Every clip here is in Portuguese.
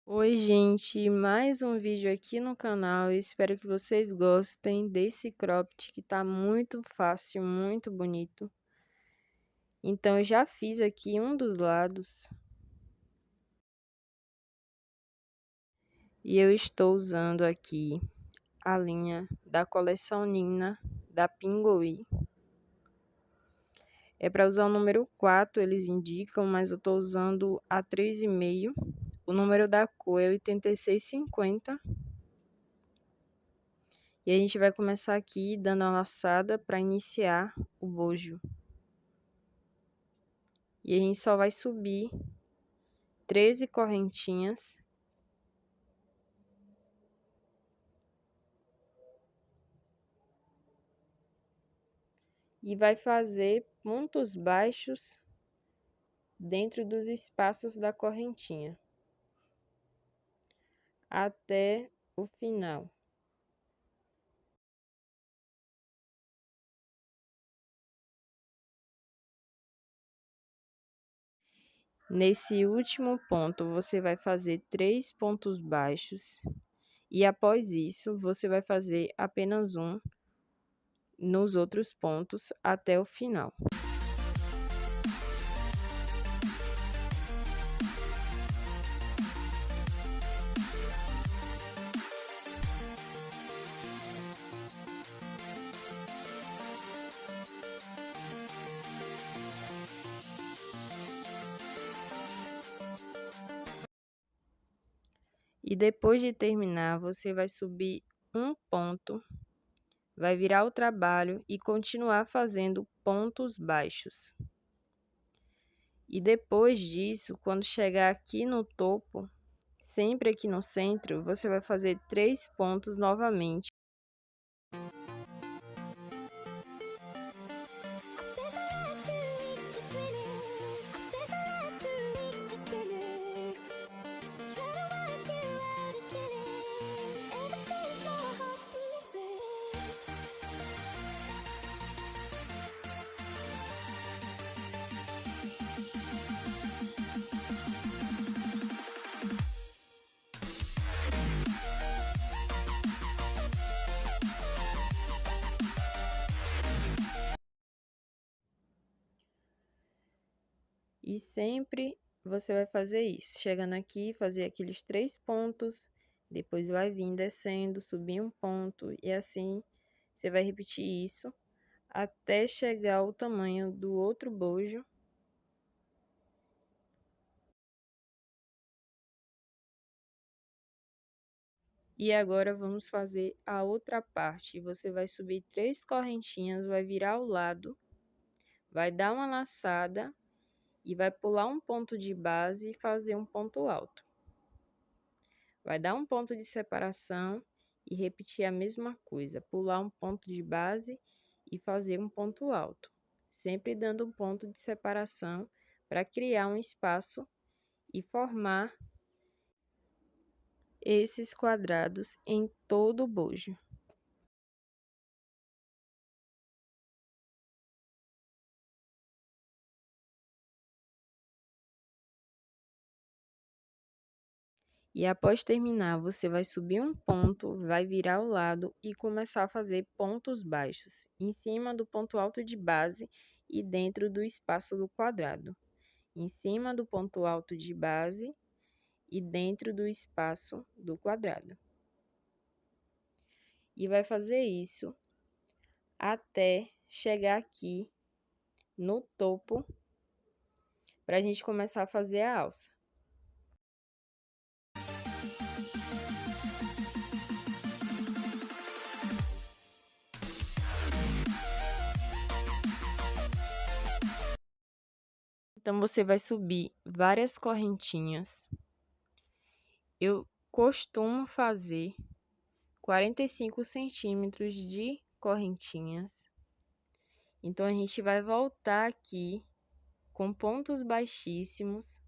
Oi, gente, mais um vídeo aqui no canal. Eu espero que vocês gostem desse cropped que tá muito fácil, muito bonito. Então, eu já fiz aqui um dos lados e eu estou usando aqui a linha da coleção Nina da Pinguim. É para usar o número 4, eles indicam, mas eu estou usando a 3,5. O número da cor é 8650. E a gente vai começar aqui dando a laçada para iniciar o bojo. E a gente só vai subir 13 correntinhas. E vai fazer pontos baixos dentro dos espaços da correntinha. Até o final. Nesse último ponto, você vai fazer 3 pontos baixos. E após isso, você vai fazer apenas um nos outros pontos até o final. E depois de terminar, você vai subir um ponto, vai virar o trabalho e continuar fazendo pontos baixos. E depois disso, quando chegar aqui no topo, sempre aqui no centro, você vai fazer 3 pontos novamente. E sempre você vai fazer isso, chegando aqui, fazer aqueles 3 pontos, depois vai vir descendo, subir um ponto, e assim você vai repetir isso até chegar ao tamanho do outro bojo. E agora vamos fazer a outra parte. Você vai subir 3 correntinhas, vai virar o lado, vai dar uma laçada e vai pular um ponto de base e fazer um ponto alto. Vai dar um ponto de separação e repetir a mesma coisa, pular um ponto de base e fazer um ponto alto, sempre dando um ponto de separação para criar um espaço e formar esses quadrados em todo o bojo. E após terminar, você vai subir um ponto, vai virar o lado e começar a fazer pontos baixos em cima do ponto alto de base e dentro do espaço do quadrado. Em cima do ponto alto de base e dentro do espaço do quadrado. E vai fazer isso até chegar aqui no topo, para a gente começar a fazer a alça. Então, você vai subir várias correntinhas. Eu costumo fazer 45 centímetros de correntinhas. Então, a gente vai voltar aqui com pontos baixíssimos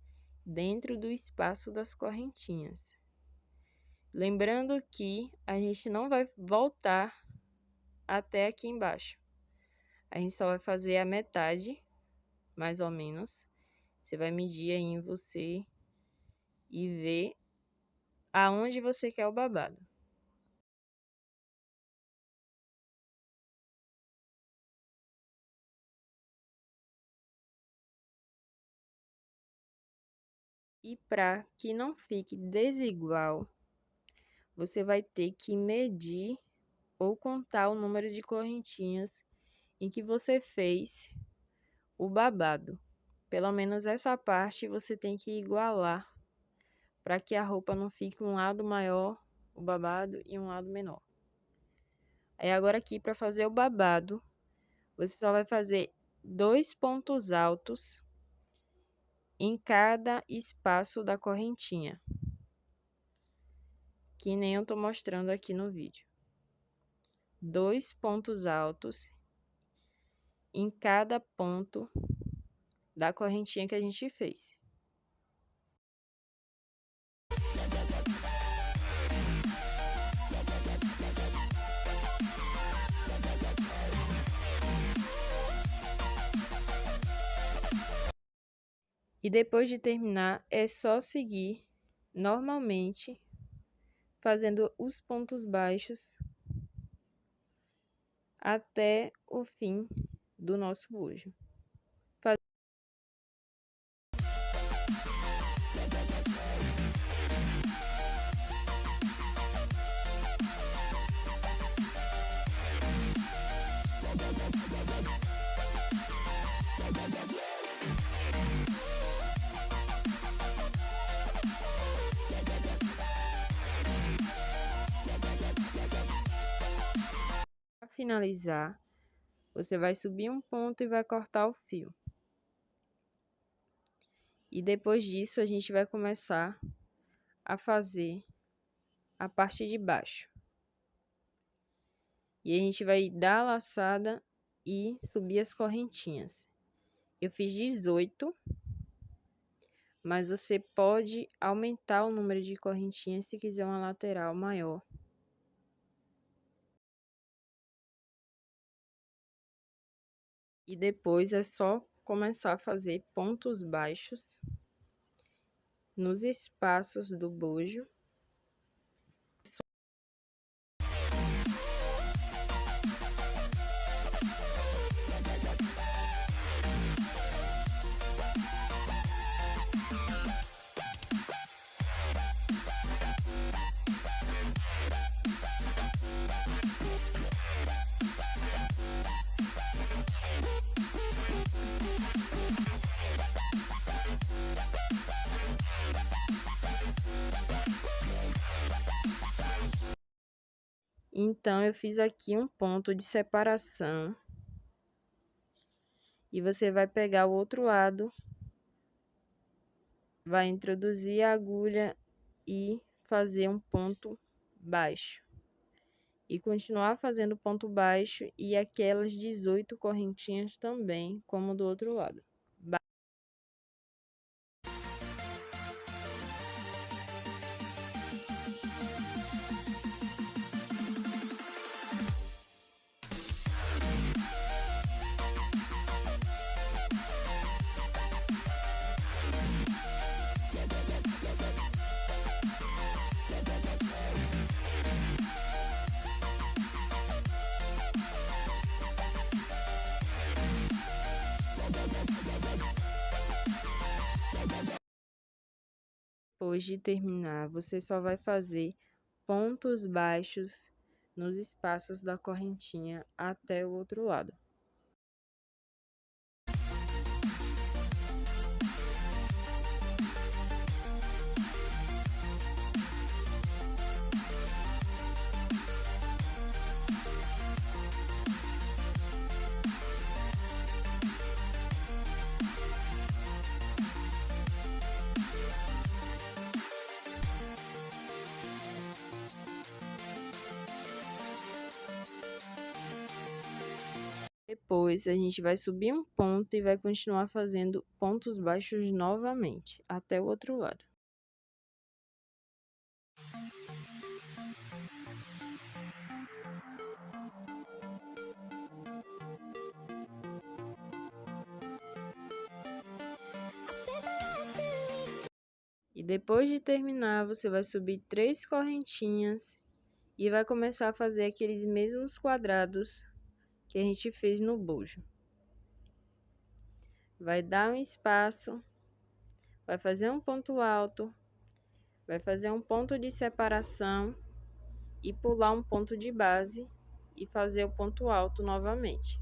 dentro do espaço das correntinhas. Lembrando que a gente não vai voltar até aqui embaixo. A gente só vai fazer a metade, mais ou menos. Você vai medir aí em você e ver aonde você quer o babado. E para que não fique desigual, você vai ter que medir ou contar o número de correntinhas em que você fez o babado. Pelo menos essa parte você tem que igualar para que a roupa não fique um lado maior, o babado, e um lado menor. Aí agora aqui para fazer o babado, você só vai fazer 2 pontos altos em cada espaço da correntinha, que nem eu tô mostrando aqui no vídeo. 2 pontos altos em cada ponto da correntinha que a gente fez. E depois de terminar, é só seguir normalmente, fazendo os pontos baixos até o fim do nosso bojo. Para finalizar, você vai subir um ponto e vai cortar o fio. E depois disso, a gente vai começar a fazer a parte de baixo. E a gente vai dar a laçada e subir as correntinhas. Eu fiz 18, mas você pode aumentar o número de correntinhas se quiser uma lateral maior. E depois é só começar a fazer pontos baixos nos espaços do bojo. Então, eu fiz aqui um ponto de separação. E você vai pegar o outro lado, vai introduzir a agulha e fazer um ponto baixo. E continuar fazendo ponto baixo e aquelas 18 correntinhas também, como do outro lado. Depois de terminar, você só vai fazer pontos baixos nos espaços da correntinha até o outro lado. Depois, a gente vai subir um ponto e vai continuar fazendo pontos baixos novamente, até o outro lado. E Depois de terminar, você vai subir 3 correntinhas e vai começar a fazer aqueles mesmos quadrados que a gente fez no bojo. Vai dar um espaço, vai fazer um ponto alto, vai fazer um ponto de separação e pular um ponto de base e fazer o ponto alto novamente.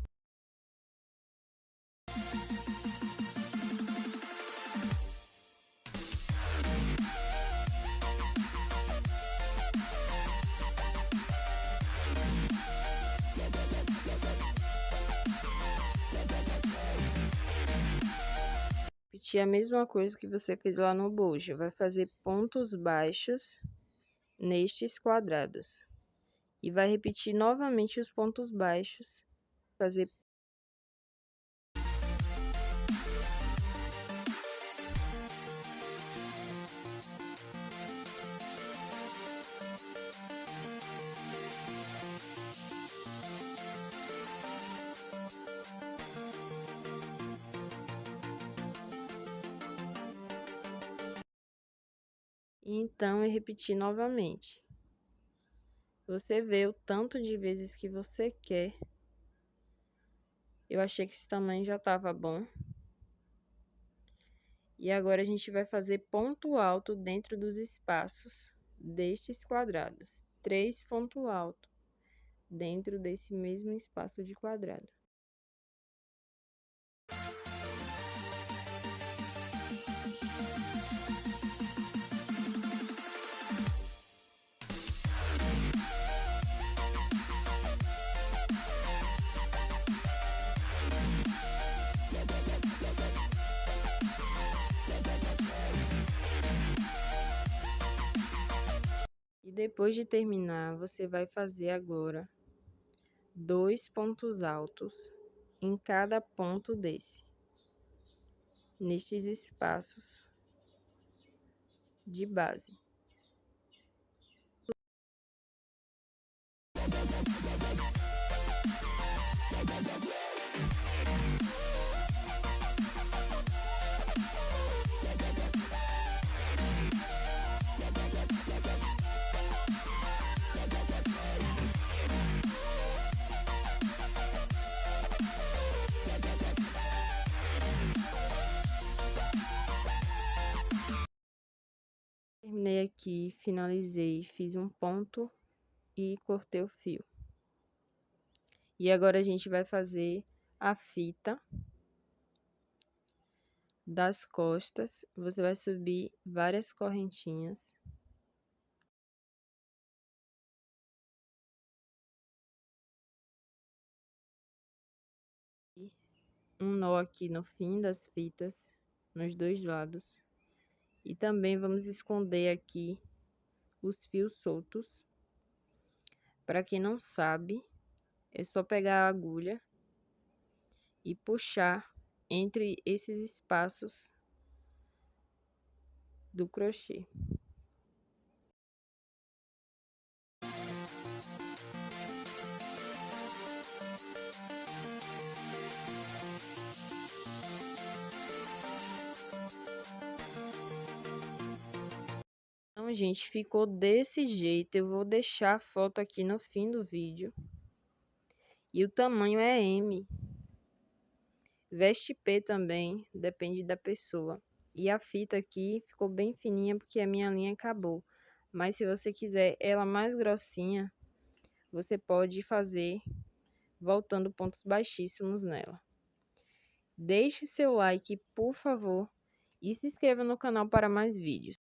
Repetir a mesma coisa que você fez lá no bojo, vai fazer pontos baixos nestes quadrados e vai repetir novamente os pontos baixos, fazer e então repetir novamente. Você vê o tanto de vezes que você quer. Eu achei que esse tamanho já estava bom. E agora a gente vai fazer ponto alto dentro dos espaços destes quadrados. 3 pontos altos dentro desse mesmo espaço de quadrado. E depois de terminar, você vai fazer agora 2 pontos altos em cada ponto nestes espaços de base. Terminei aqui, finalizei, fiz um ponto e cortei o fio. E agora a gente vai fazer a fita das costas. Você vai subir várias correntinhas. Um nó aqui no fim das fitas, nos dois lados. E também vamos esconder aqui os fios soltos. Para quem não sabe, é só pegar a agulha e puxar entre esses espaços do crochê. Então, gente, ficou desse jeito. Eu vou deixar a foto aqui no fim do vídeo. E o tamanho é M. Veste P também, depende da pessoa. E a fita aqui ficou bem fininha porque a minha linha acabou. Mas se você quiser ela mais grossinha, você pode fazer voltando pontos baixíssimos nela. Deixe seu like, por favor, e se inscreva no canal para mais vídeos.